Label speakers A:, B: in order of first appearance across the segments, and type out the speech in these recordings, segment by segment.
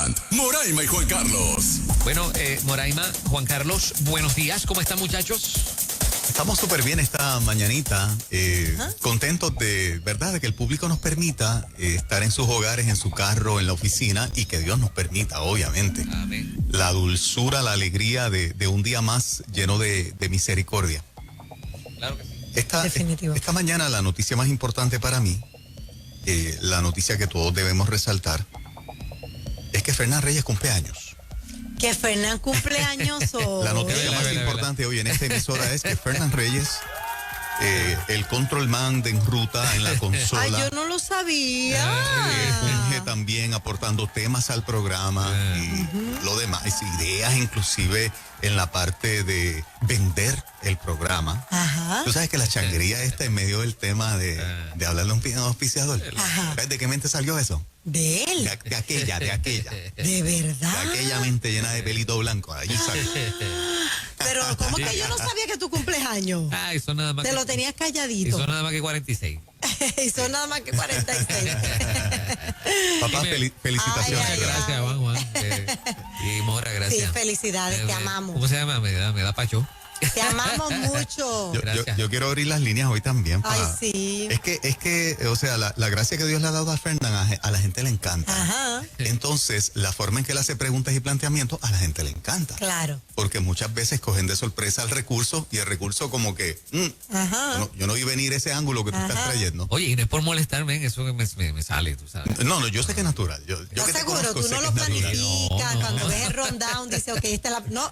A: presentan Moraima y Juan Carlos.
B: Bueno, Moraima, Juan Carlos, buenos días. ¿Cómo están, muchachos?
C: Estamos súper bien esta mañanita, contentos de verdad de que el público nos permita estar en sus hogares, en su carro, en la oficina y que Dios nos permita, obviamente,
B: Amén.
C: la dulzura, la alegría de un día más lleno de misericordia.
B: Claro que sí.
C: Esta mañana la noticia más importante para mí, la noticia que todos debemos resaltar, es que Fernán Reyes cumple años.
D: ¿Que Fernán cumpleaños o...?
C: La noticia más importante hoy en esta emisora es que Fernán Reyes, el control man de en ruta en la consola.
D: Ay, yo no lo sabía.
C: Funge también aportando temas al programa y lo demás, ideas inclusive en la parte de vender el programa.
D: Ajá.
C: Tú sabes que la changuería en medio del tema de hablarle a un auspiciador.
D: Ajá.
C: ¿Sabes de qué mente salió eso?
D: ¿De él?
C: De aquella.
D: ¿De verdad?
C: De aquella mente llena de pelito blanco. Allí salió.
D: Pero, ¿cómo que yo no sabía que tú cumples años?
B: Ah, y son nada más
D: Te
B: que,
D: lo tenías
B: y
D: calladito.
B: son nada más que 46.
D: Y son nada más que 46.
C: Papá, felicitaciones.
D: Ay, ay,
B: Gracias, Juan. Y Mora,
D: Sí,
B: gracias.
D: felicidades, te amamos.
B: ¿Cómo se llama? Me da pacho.
D: Te amamos mucho.
C: Yo quiero abrir las líneas hoy también.
D: Ay, sí.
C: Es que, o sea, la gracia que Dios le ha dado a Fernán, a la gente le encanta.
D: Ajá.
C: Entonces, la forma en que él hace preguntas y planteamientos, a la gente le encanta.
D: Claro.
C: Porque muchas veces cogen de sorpresa el recurso y el recurso como que,
D: Ajá.
C: yo no vi venir ese ángulo que tú estás trayendo.
B: Oye, y no es por molestarme, eso que me sale, tú sabes.
C: No, yo sé que es natural. Yo
D: ¿Estás
C: que te
D: seguro?
C: conozco,
D: Tú
C: sé
D: no
C: que
D: lo
C: es natural.
D: planificas.
B: No.
D: Cuando ves el rundown, dice, ok, esta es la... No.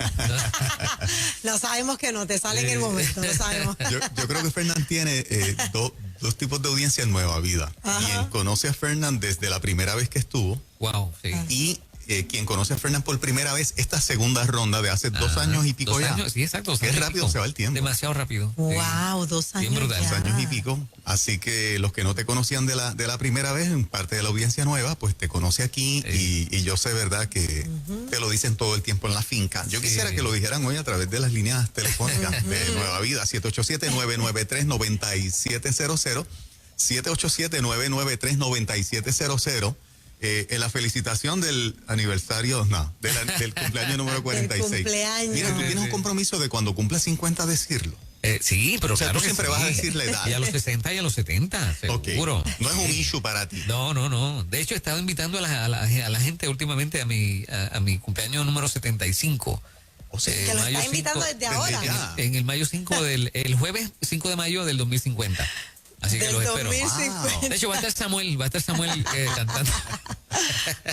D: No sabemos que no, te sale en el momento, no sabemos.
C: Yo creo que Fernán tiene dos tipos de audiencia en Nueva Vida.
D: Ajá.
C: Quien conoce a Fernán desde la primera vez que estuvo
B: Wow, sí.
C: y quien conoce a Fernán por primera vez esta segunda ronda de hace 2 años y pico
B: 2
C: ya.
B: años, sí, exacto. 2
C: Qué
B: años y
C: rápido
B: pico.
C: se va el tiempo.
B: Demasiado rápido. Sí.
D: Wow, 2 años.
B: Bien brutal.
D: ya.
C: 2 años y pico. Así que los que no te conocían de la primera vez, en parte de la audiencia nueva, pues te conoce aquí y yo sé, ¿verdad?, que te lo dicen todo el tiempo en la finca. Yo quisiera que lo dijeran hoy a través de las líneas telefónicas de Nueva Vida, 787-993-9700, 787-993-9700. En la felicitación del aniversario, del cumpleaños número 46.
D: Del cumpleaños.
C: Mira, tú tienes un compromiso de cuando cumplas 50 decirlo.
B: Sí, pero
C: O sea,
B: claro
C: tú
B: que
C: siempre
B: sí.
C: vas a decir la edad.
B: Y a los 60 y a los 70,
C: Ok.
B: seguro.
C: No es un issue para ti.
B: No. De hecho, he estado invitando a la gente últimamente a mi cumpleaños número 75.
C: O sea,
D: Que lo
B: mayo
D: está invitando
B: 5,
D: desde ahora.
C: ya.
B: En el mayo 5 el jueves 5 de mayo del 2050. Así que
D: Del
B: los espero.
D: 2050.
B: De hecho, va a estar Samuel cantando.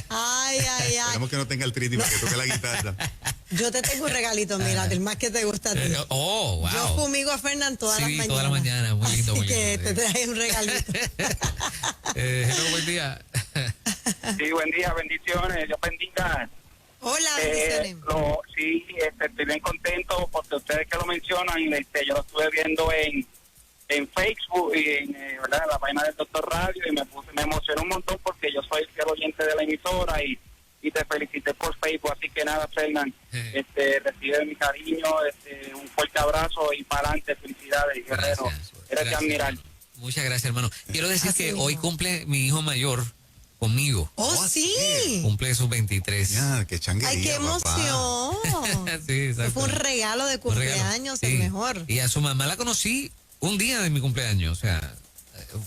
D: Ay.
C: esperemos que no tenga el triti para que toque la guitarra.
D: Yo te tengo un regalito, mira, del más que te gusta a ti.
B: Wow.
D: Yo fumigo a Fernán todas las mañanas.
B: toda la mañana. Muy lindo,
D: Así
B: muy
D: que
B: lindo.
D: te traje un regalito.
B: Hello, buen día.
E: Sí, buen día, bendiciones, Dios bendiga.
D: Hola, bendiciones.
E: Estoy bien contento porque ustedes que lo mencionan, yo lo estuve viendo en Facebook y en la página del Doctor Radio y me emocionó un montón porque yo soy el oyente de la emisora y te felicité por Facebook, así que nada, Fernán, recibe mi cariño, un fuerte abrazo y para adelante, felicidades, guerrero, eres de admirar.
B: Muchas gracias, hermano. Quiero decir
D: Así
B: que
D: mismo.
B: hoy cumple mi hijo mayor conmigo.
D: Oh, sí.
B: Cumple sus 23.
C: Ya, qué changuería,
D: Ay, qué
C: papá.
D: emoción.
B: Sí, exacto.
D: Fue un regalo de
B: Un regalo.
D: cumpleaños,
B: Sí.
D: el mejor.
B: Y a su mamá la conocí un día de mi cumpleaños. O sea,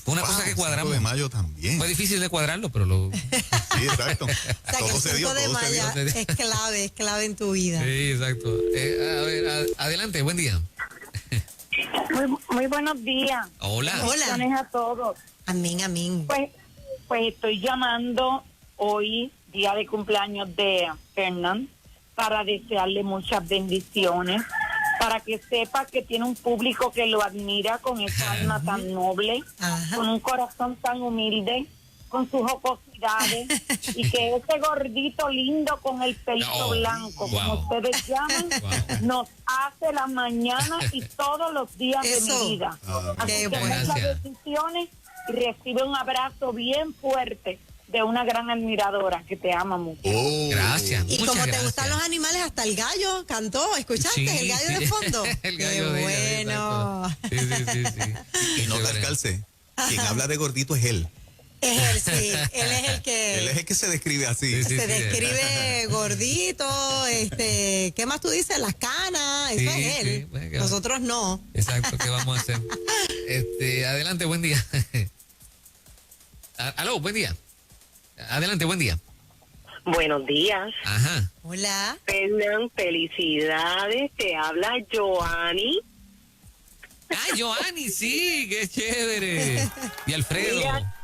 B: fue una cosa que
C: 5
B: cuadramos.
C: de mayo también.
B: Fue difícil de cuadrarlo, pero lo...
C: Sí, exacto.
D: O sea, que
C: Todo
D: el
C: se dio,
D: 5 de
C: todo se dio.
D: mayo es clave en tu vida.
B: Sí, exacto. A ver, adelante, buen día.
F: Muy buenos días.
B: Hola.
D: Hola.
F: Bendiciones a todos.
D: Amén.
F: Pues estoy llamando hoy, día de cumpleaños de Fernán, para desearle muchas bendiciones, para que sepa que tiene un público que lo admira con esa alma tan noble,
D: Ajá.
F: con un corazón tan humilde, con sus jocosidades, y que ese gordito lindo con el pelito
B: Oh,
F: blanco,
B: wow.
F: como ustedes llaman,
B: Wow.
F: nos hace la mañana y todos los días de
D: Eso.
F: mi vida. Así
D: Qué
F: que
D: bueno.
F: muchas
B: Gracias.
F: bendiciones y recibe un abrazo bien fuerte de una gran admiradora que te ama mucho.
C: Oh.
B: Gracias.
D: Y
B: Muchas
D: como te
B: gracias.
D: gustan los animales, hasta el gallo cantó, ¿escuchaste?
B: Sí,
D: el gallo
B: sí.
D: de fondo.
B: El gallo
D: Qué
B: de ella,
D: bueno.
B: exacto. Sí.
C: Y no te
B: Chévere.
C: alcalce. Quien habla de gordito es él.
D: Es él, sí. Él es el que...
C: Él es el que se describe así.
D: se describe gordito, ¿qué más tú dices? Las canas, eso
B: Sí,
D: es él.
B: sí, bueno,
D: Nosotros no.
B: Exacto, ¿qué vamos a hacer? Adelante, buen día. Aló, buen día. Adelante, buen día.
G: Buenos días.
B: Ajá.
D: Hola.
G: Fernan, felicidades. Te habla Joanny.
B: Ah, Joanny, sí, qué chévere. Y Alfredo.
G: Mira,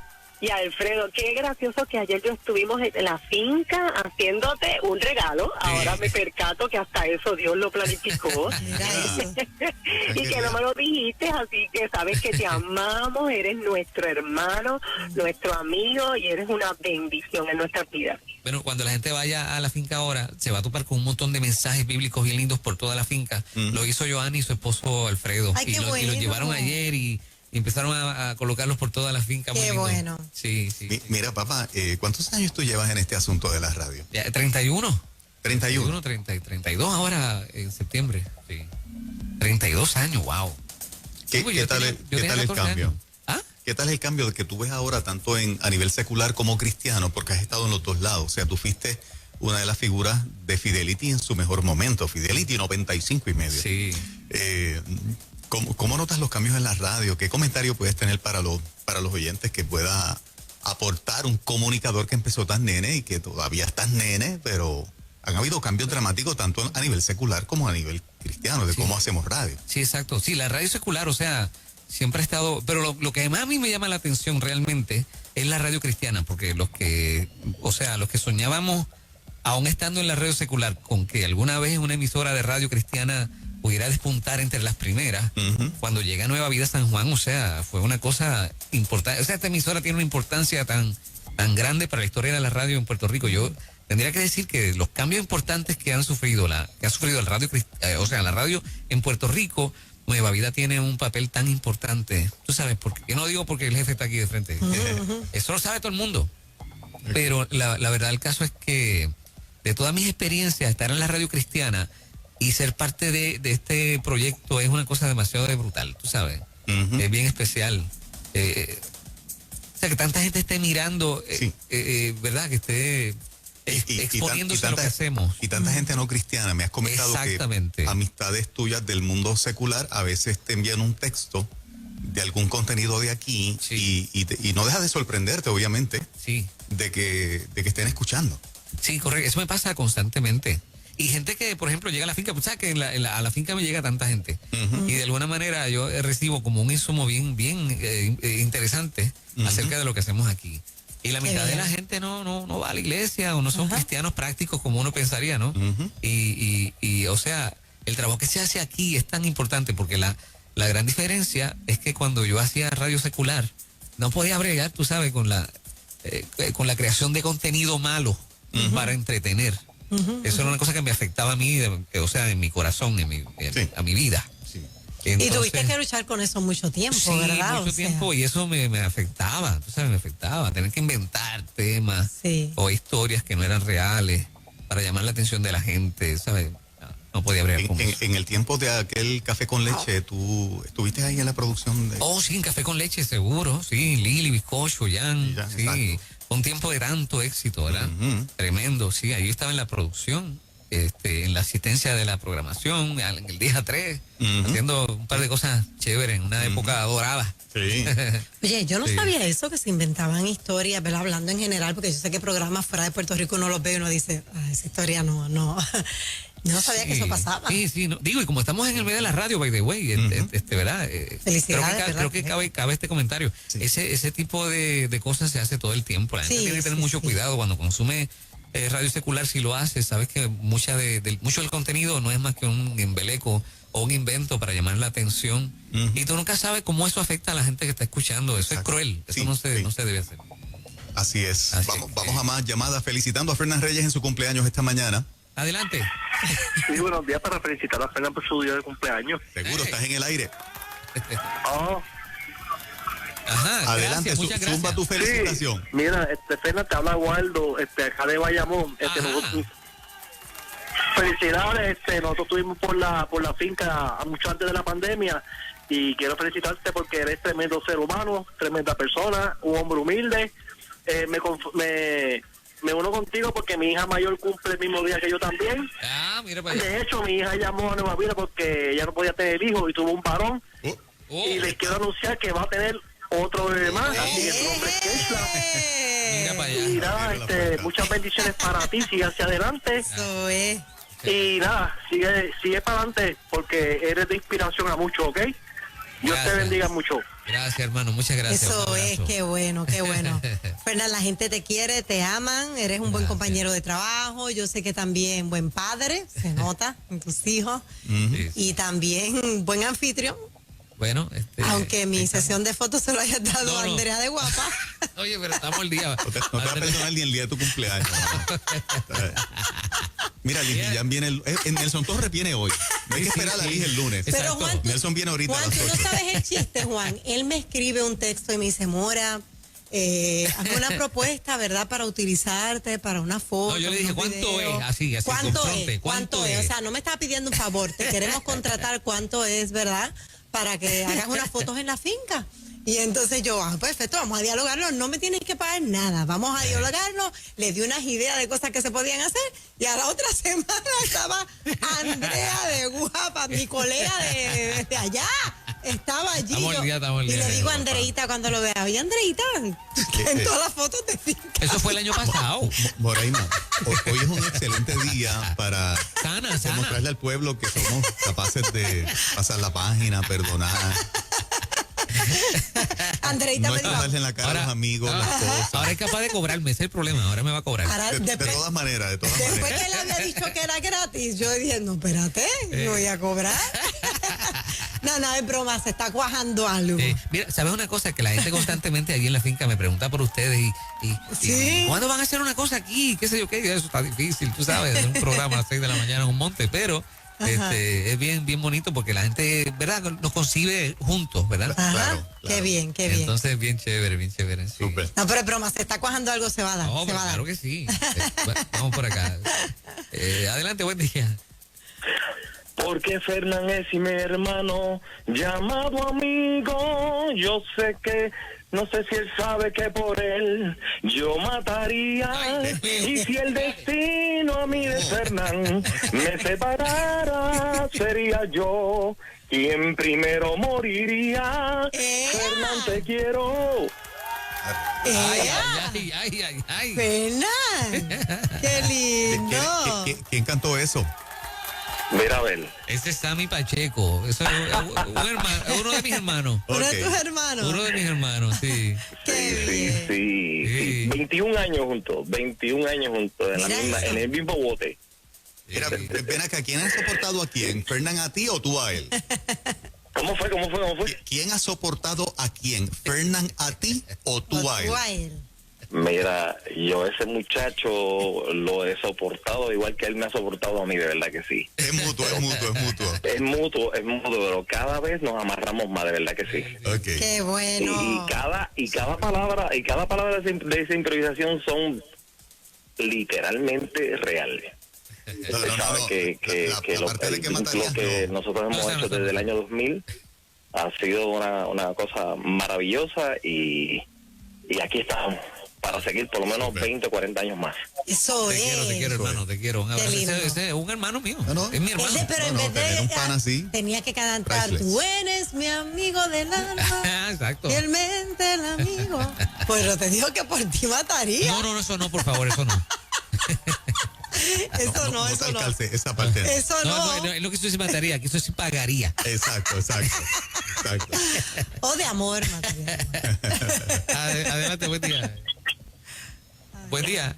G: y Alfredo, qué gracioso que ayer yo estuvimos en la finca haciéndote un regalo. Ahora me percato que hasta eso Dios lo planificó.
D: Mira eso.
G: Y que no me lo dijiste, así que sabes que te amamos, eres nuestro hermano, nuestro amigo y eres una bendición en nuestra vida.
B: Bueno, cuando la gente vaya a la finca ahora, se va a topar con un montón de mensajes bíblicos bien lindos por toda la finca. Lo hizo Joanny y su esposo Alfredo.
D: Ay, qué
B: y los
D: bueno.
B: llevaron ayer y empezaron a colocarlos por toda la finca.
D: Qué
B: muy lindo.
D: bueno.
B: Sí, sí.
C: Mira, papá, ¿cuántos años tú llevas en este asunto de la radio?
B: Ya, 31.
C: 31.
B: 32 ahora en septiembre. Sí. 32 años, wow.
C: ¿Qué,
B: Sí, pues
C: qué
B: yo
C: tal,
B: tenía-
C: el,
B: yo
C: qué
B: tenía
C: tal el
B: 14
C: cambio?
B: años. ¿Ah?
C: ¿Qué tal el cambio que tú ves ahora tanto a nivel secular como cristiano? Porque has estado en los dos lados. O sea, tú fuiste una de las figuras de Fidelity en su mejor momento. Fidelity 95 y medio.
B: Sí.
C: ¿Cómo notas los cambios en la radio? ¿Qué comentario puedes tener para los oyentes que pueda aportar un comunicador que empezó tan nene y que todavía estás nene, pero han habido cambios dramáticos tanto a nivel secular como a nivel cristiano de cómo hacemos radio?
B: Sí, exacto. Sí, la radio secular, o sea, siempre ha estado... Pero lo que más a mí me llama la atención realmente es la radio cristiana, porque los que soñábamos, aún estando en la radio secular, con que alguna vez una emisora de radio cristiana pudiera despuntar entre las primeras, cuando llega Nueva Vida San Juan, o sea, fue una cosa importante. O sea, esta emisora tiene una importancia tan grande para la historia de la radio en Puerto Rico. Yo tendría que decir que los cambios importantes que ha sufrido la radio, la radio en Puerto Rico, Nueva Vida tiene un papel tan importante. Tú sabes, porque yo no digo porque el jefe está aquí de frente. Eso lo sabe todo el mundo. Pero la verdad del caso es que de todas mis experiencias, estar en la radio cristiana y ser parte de este proyecto es una cosa demasiado brutal, tú sabes. Es bien especial. O sea, que tanta gente esté mirando,
C: Sí.
B: ¿verdad? Que esté exponiéndose a lo que hacemos.
C: Y tanta gente no cristiana. Me has comentado
B: Exactamente.
C: que amistades tuyas del mundo secular a veces te envían un texto de algún contenido de aquí
B: Sí.
C: y no deja de sorprenderte, obviamente,
B: Sí.
C: de que estén escuchando.
B: Sí, correcto. Eso me pasa constantemente. Y gente que, por ejemplo, llega a la finca, pues sabes que a la finca me llega tanta gente. Y de alguna manera yo recibo como un insumo bien interesante acerca de lo que hacemos aquí. Y la mitad de la gente no va a la iglesia o no son cristianos prácticos como uno pensaría, ¿no? Y o sea, el trabajo que se hace aquí es tan importante porque la gran diferencia es que cuando yo hacía radio secular, no podía bregar, tú sabes, con la creación de contenido malo para entretener. Eso era una cosa que me afectaba a mí, o sea, en mi corazón, a mi vida.
C: Sí.
D: Y tuviste que luchar con eso mucho tiempo,
B: sí,
D: ¿verdad?
B: mucho tiempo, y eso me afectaba, tú sabes, me afectaba. Tener que inventar temas o historias que no eran reales para llamar la atención de la gente, ¿sabes? No podía bregar con eso.
C: En el tiempo de aquel café con leche, ¿tú estuviste ahí en la producción de...?
B: Oh, sí, en Café con Leche, seguro. Sí, Lili, Bizcocho, Jan.
C: Ya,
B: Sí,
C: exacto.
B: un tiempo de tanto éxito, ¿verdad? Tremendo, sí. Ahí yo estaba en la producción, en la asistencia de la programación, en el día 3, haciendo un par de cosas chéveres en una época dorada.
C: Sí.
D: Oye, yo no
B: Sí.
D: sabía eso, que se inventaban historias, ¿verdad? Hablando en general, porque yo sé que programas fuera de Puerto Rico uno los ve y uno dice, esa historia no. Yo no sabía que eso pasaba.
B: Sí, no. Digo, y como estamos en el medio de la radio, by the way, ¿verdad?
D: Felicidades,
B: Creo que cabe este comentario.
C: Sí.
B: Ese tipo de cosas se hace todo el tiempo. La gente
D: Sí,
B: tiene que tener
D: sí,
B: mucho
D: sí.
B: cuidado cuando consume radio secular. Si lo hace, sabes que mucho del contenido no es más que un embeleco o un invento para llamar la atención. Y tú nunca sabes cómo eso afecta a la gente que está escuchando. Eso
C: Exacto.
B: es cruel. Eso
C: Sí,
B: no
C: sí.
B: se debe hacer.
C: Así es.
B: Así
C: Vamos
B: es.
C: a más llamadas. Felicitando a Fernan Reyes en su cumpleaños esta mañana.
B: Adelante.
H: Sí, buenos días, para felicitar a Fernan por su día de cumpleaños.
C: Seguro, estás en el aire.
H: Oh,
B: Ajá.
C: Adelante,
B: gracias, muchas
C: zumba
B: gracias.
C: tu felicitación.
H: sí. Mira, Fernan, te habla Waldo, acá de Bayamón.
B: Ajá.
H: Felicidades, nosotros estuvimos por la finca mucho antes de la pandemia y quiero felicitarte porque eres tremendo ser humano, tremenda persona, un hombre humilde me uno contigo porque mi hija mayor cumple el mismo día que yo también.
B: Ah, mira para allá.
H: De hecho, mi hija llamó a Nueva Vida porque ella no podía tener hijos y tuvo un varón. Y les quiero anunciar que va a tener otro bebé más, así que su nombre es Keishla.
B: Mira para allá.
H: Y nada, muchas bendiciones para ti, sigue hacia adelante.
D: Eso es.
H: Y nada, sigue para adelante porque eres de inspiración a muchos, ¿ok? Dios te bendiga mucho.
B: Gracias, hermano, muchas gracias.
D: Eso es, qué bueno, qué bueno. Fernán, la gente te quiere, te aman, eres un buen compañero de trabajo, yo sé que también buen padre, se nota en tus hijos, y también buen anfitrión.
B: Bueno,
D: aunque mi sesión de fotos se lo haya dado a Andrea de Guapa.
B: Oye, pero estamos el día.
C: No te va a perdonar ni el día de tu cumpleaños. Mira, Ligian viene, Nelson Torres viene hoy. No hay que esperar a Ligia el lunes.
D: Pero Juan,
C: Nelson viene ahorita
D: Juan,
C: a las
D: tú no
C: 8.
D: sabes el chiste, Juan. Él me escribe un texto y me dice, Mora, hazme una propuesta, ¿verdad? Para utilizarte, para una foto.
B: No, yo le dije, ¿cuánto es? Así,
D: ¿Cuánto
B: confronte,
D: es? ¿Cuánto es? O sea, no me estaba pidiendo un favor, te queremos contratar, ¿cuánto es, verdad? Para que hagas unas fotos en la finca. Y entonces yo, perfecto, vamos a dialogarlo, no me tienes que pagar nada, vamos a dialogarlo. Le di unas ideas de cosas que se podían hacer y a la otra semana estaba Andrea de Guapa, mi colega de allá, estaba allí. Y le digo a Andreita cuando lo vea, oye Andreita, en todas las fotos de finca.
B: Eso fue el año pasado.
C: Moreina, hoy es un excelente día para demostrarle al pueblo que somos capaces de pasar la página, perdonar.
D: Andreita
C: no es darle en la cara a los amigos, las cosas.
B: Ahora es capaz de cobrarme, ese es el problema, ahora me va a cobrar.
D: Ahora,
C: de todas maneras,
D: Después que él había dicho que era gratis, yo dije, no, espérate, no voy a cobrar. No, es broma, se está cuajando algo.
B: Mira, ¿sabes una cosa? Que la gente constantemente allí en la finca me pregunta por ustedes y ¿cuándo van a hacer una cosa aquí? ¿Qué sé yo qué? Eso está difícil, tú sabes, es un programa a las 6 de la mañana en un monte, pero es bien bonito porque la gente, ¿verdad? Nos concibe juntos, ¿verdad?
D: Claro. Qué bien.
B: Entonces, bien chévere. Sí.
C: Súper.
D: No, pero es broma, se está cuajando algo, se va a dar.
B: No, claro que sí. Vamos por acá. Adelante, buen día.
I: Porque Fernán es mi hermano, llamado amigo. Yo sé que, no sé si él sabe que por él yo mataría. Y si el destino a mí de Fernán me separara, sería yo quien primero moriría. Fernán, te quiero.
B: Ay.
D: Fernán, qué lindo.
C: ¿Quién cantó eso?
I: Mira, a ver.
B: Ese es Sammy Pacheco. Eso es uno de mis hermanos.
D: ¿Uno de tus hermanos?
B: Uno de mis hermanos, sí.
I: Sí. 21 años juntos, en el mismo bote.
C: Mira, ven acá, ¿quién ha soportado a quién? ¿Fernán a ti o tú a él?
I: ¿Cómo fue?
C: ¿Quién ha soportado a quién? ¿Fernán a ti o tú a él?
I: Mira, yo ese muchacho lo he soportado igual que él me ha soportado a mí, de verdad que sí.
C: Es mutuo.
I: Es mutuo, pero cada vez nos amarramos más, de verdad que sí.
C: Okay.
D: Qué bueno.
I: Y cada palabra de esa improvisación son literalmente reales.
C: No.
I: Lo que nosotros hemos hecho desde el año 2000 ha sido una cosa maravillosa y aquí estamos para seguir por lo menos 20 o 40 años más.
D: Eso
B: Te quiero, hermano, te quiero. Un abrazo. Ese es un hermano mío. Es mi hermano.
D: Pero en vez de
C: un pan así,
D: tenía que cantar, tú eres mi amigo del alma.
B: Exacto.
D: Fielmente el amigo. Pues te digo que por ti mataría.
B: No, eso no, por favor, eso no.
D: Eso no.
C: Esa parte.
D: Eso no.
B: Es lo que eso sí mataría, que eso sí pagaría.
C: Exacto.
D: O de amor, mataría.
B: Adelante, buen día. Buen día.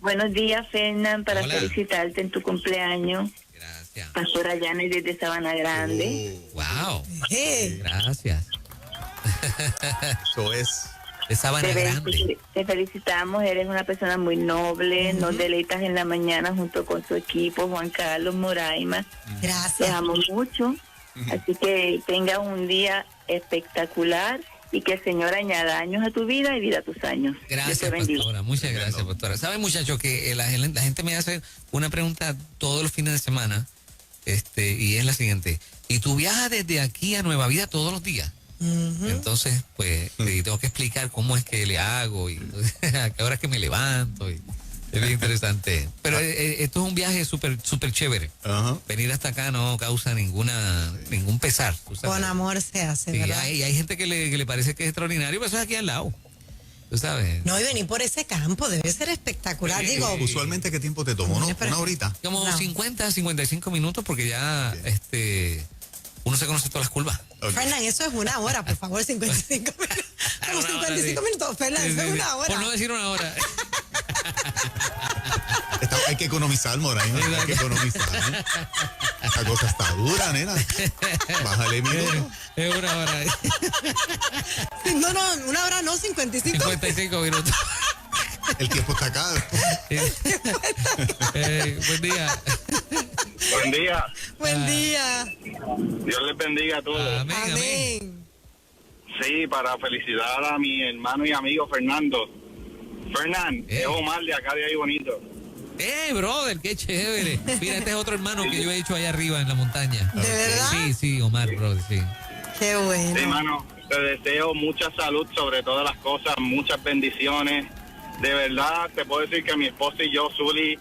F: Buenos días, Fernán, para
B: Hola.
F: felicitarte en tu cumpleaños.
B: Gracias.
F: Pastora Yanes desde Sabana Grande.
B: Wow.
D: ¿Qué?
B: Gracias.
C: Eso es.
B: De Sabana Grande.
F: Te felicitamos, eres una persona muy noble, nos deleitas en la mañana junto con su equipo, Juan Carlos Moraima. Te
D: Gracias.
F: amo mucho, así que tengas un día espectacular y que el Señor añada años a tu vida y vida a tus años. Dios te
B: Gracias,
F: bendiga.
B: pastora. Muchas gracias, pastora. ¿Sabe, muchacho, que la gente me hace una pregunta todos los fines de semana, y es la siguiente. ¿Y tú viajas desde aquí a Nueva Vida todos los días? Entonces, pues, tengo que explicar cómo es que le hago y a qué hora es que me levanto. Y es bien interesante. Pero esto es un viaje súper chévere. Venir hasta acá no causa ningún pesar.
D: Con amor se hace,
B: sí,
D: ¿verdad?
B: hay gente que le parece que es extraordinario, pero eso es aquí al lado. Tú sabes.
D: No, y venir por ese campo debe ser espectacular. Digo,
C: Usualmente, ¿qué tiempo te tomó? ¿No? ¿Una horita?
B: Como 50-55 minutos, porque ya uno se conoce todas las curvas.
C: Okay.
D: Fernan, eso es una hora, por favor, 55 minutos. Como 55 minutos, Fernan, eso es una hora.
B: Por no decir una hora.
C: Hay que economizar, Moraima. Hay que economizar. ¿eh? Esta cosa está dura, nena. Bájale minutos.
B: Es una hora.
D: No, una hora no, 55
B: minutos.
C: El tiempo está acá.
B: Buen día.
H: Buen día.
D: Buen día.
H: Dios les bendiga a todos.
D: Amén.
H: Sí, para felicitar a mi hermano y amigo Fernando. Fernán, es Omar de acá de ahí bonito.
B: Brother, qué chévere. Mira, este es otro hermano que yo he hecho allá arriba en la montaña.
D: ¿De verdad?
B: Sí, Omar, brother, sí.
D: Qué bueno.
H: Sí, hermano, te deseo mucha salud sobre todas las cosas, muchas bendiciones. De verdad, te puedo decir que mi esposa y yo, Zuli,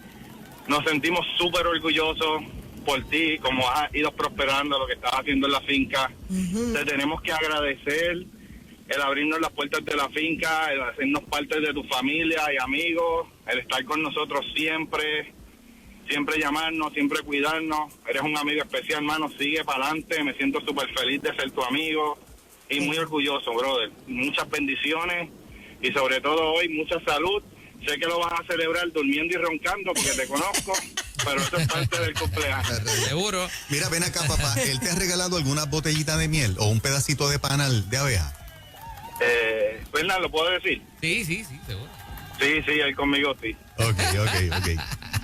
H: nos sentimos súper orgullosos por ti, como has ido prosperando lo que estás haciendo en la finca. Te tenemos que agradecer el abrirnos las puertas de la finca, el hacernos parte de tu familia y amigos, el estar con nosotros siempre llamarnos, siempre cuidarnos. Eres un amigo especial, hermano, sigue para adelante, me siento súper feliz de ser tu amigo y muy orgulloso, brother. Muchas bendiciones y sobre todo hoy mucha salud. Sé que lo vas a celebrar durmiendo y roncando porque te conozco, pero eso es parte del cumpleaños.
B: Seguro.
C: Mira, ven acá, papá. ¿Él te ha regalado alguna botellita de miel o un pedacito de panal de abeja?
H: Fernán, ¿lo puedo decir?
B: Sí, seguro.
H: Sí, él conmigo sí.
C: Ok.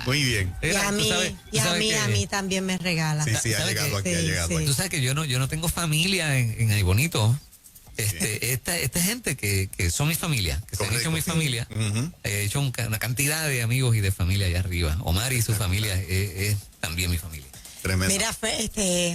C: Muy bien.
D: Y a mí también me regala.
C: Sí, ha llegado aquí, ha llegado aquí.
B: Tú sabes que yo no tengo familia en Ay Bonito. Esta gente que son mi familia, que se han hecho mi familia, he hecho una cantidad de amigos y de familia allá arriba. Omar y su familia es también mi familia.
C: Tremendo.
D: Mira,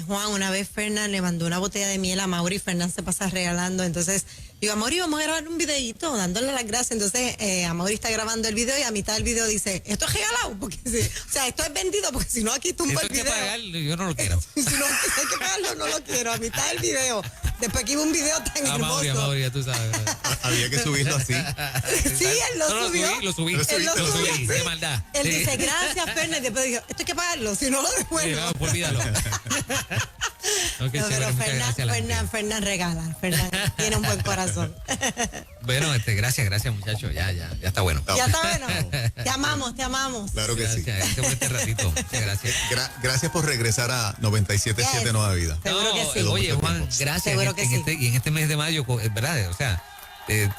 D: Juan, una vez Fernán le mandó una botella de miel a Mauri y Fernán se pasa regalando. Entonces, digo, a Mauri, vamos a grabar un videíto dándole las gracias. Entonces, a Mauri está grabando el video y a mitad del video dice, esto es regalado, porque o sea, esto es vendido, porque si no aquí tumba el video.
B: Hay que pagarlo, yo no lo quiero.
D: Si no hay que pagarlo, no lo quiero. A mitad del video. Después que iba un video tan hermoso.
B: Mauri, ya tú sabes.
C: Había que subirlo así.
D: Sí, él lo subió.
B: Lo subí. De maldad.
D: Él dice, gracias, Fernán. Y después dijo, esto hay que pagarlo, si no lo devuelvo.
B: Sí, olvídalo.
D: Okay, no, pero Fernán regala. Fernán tiene un buen corazón.
B: Bueno, gracias muchachos. Ya está bueno.
D: Ya está bueno. Te amamos.
C: Claro que sí.
B: Gracias por este ratito. Gracias.
C: Gracias por regresar a 97.7 Nueva Vida.
D: Seguro que sí.
B: Oye, Juan, gracias.
D: Seguro que sí.
B: Y en este mes de mayo, ¿verdad? O sea,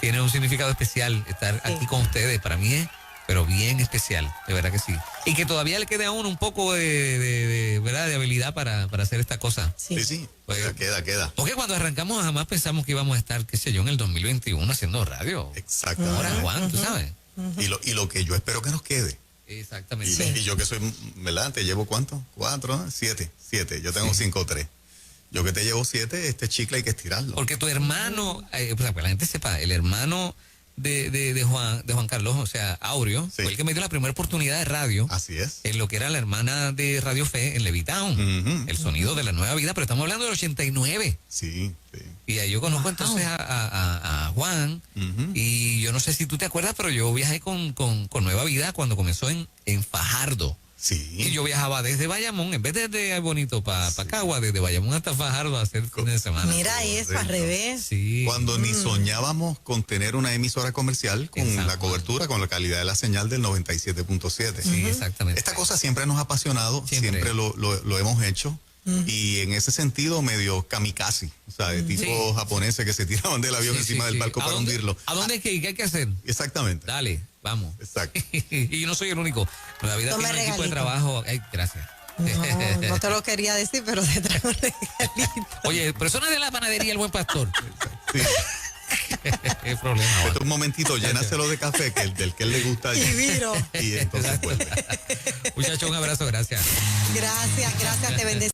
B: tiene un significado especial estar aquí con ustedes. Para mí es, pero bien especial, de verdad que sí. Y que todavía le queda a uno un poco de ¿verdad? De habilidad para hacer esta cosa.
C: Sí. Pues, queda.
B: Porque cuando arrancamos jamás pensamos que íbamos a estar, qué sé yo, en el 2021 haciendo radio.
C: Exacto.
B: Ahora, Juan, tú sabes.
C: Y lo que yo espero que nos quede.
B: Exactamente.
C: Y yo que soy, ¿verdad? ¿Te llevo cuánto? 4, 7. Yo tengo 5-3. Yo que te llevo 7, este chicle hay que estirarlo.
B: Porque tu hermano, para que la gente sepa, el hermano de Juan Carlos, o sea, Aureo, fue el que me dio la primera oportunidad de radio.
C: Así es.
B: En lo que era la hermana de Radio Fe en Levitown. El sonido de la nueva vida, pero estamos hablando del 89.
C: Sí.
B: Y ahí yo conozco entonces a Juan. Y yo no sé si tú te acuerdas, pero yo viajé con Nueva Vida cuando comenzó en Fajardo.
C: Sí.
B: Y yo viajaba desde Bayamón, en vez de Ay Bonito para Cagua, desde Bayamón hasta Fajardo a hacer fin de semana.
D: Mira eso, al revés.
B: Sí.
C: Cuando ni soñábamos con tener una emisora comercial con la cobertura, con la calidad de la señal del 97.7.
B: Sí, exactamente.
C: Esta cosa siempre nos ha apasionado, siempre lo hemos hecho. Y en ese sentido medio kamikaze, o sea, de tipo japoneses que se tiraban del avión encima del barco para hundirlo.
B: ¿A dónde hay que ir? ¿Qué hay que hacer?
C: Exactamente.
B: Dale, vamos.
C: Exacto.
B: Y no soy el único. La vida tiene un equipo de trabajo. Ay, gracias.
D: No te lo quería decir, pero te traigo un regalito.
B: Oye, personas de la panadería El Buen Pastor.
C: Sí.
B: ¿Qué problema?
C: Un momentito, llénaselo de café, que del que él le gusta.
D: Y viro.
C: Y entonces vuelve.
B: Muchachos, un abrazo, gracias.
D: Gracias, te bendiciones.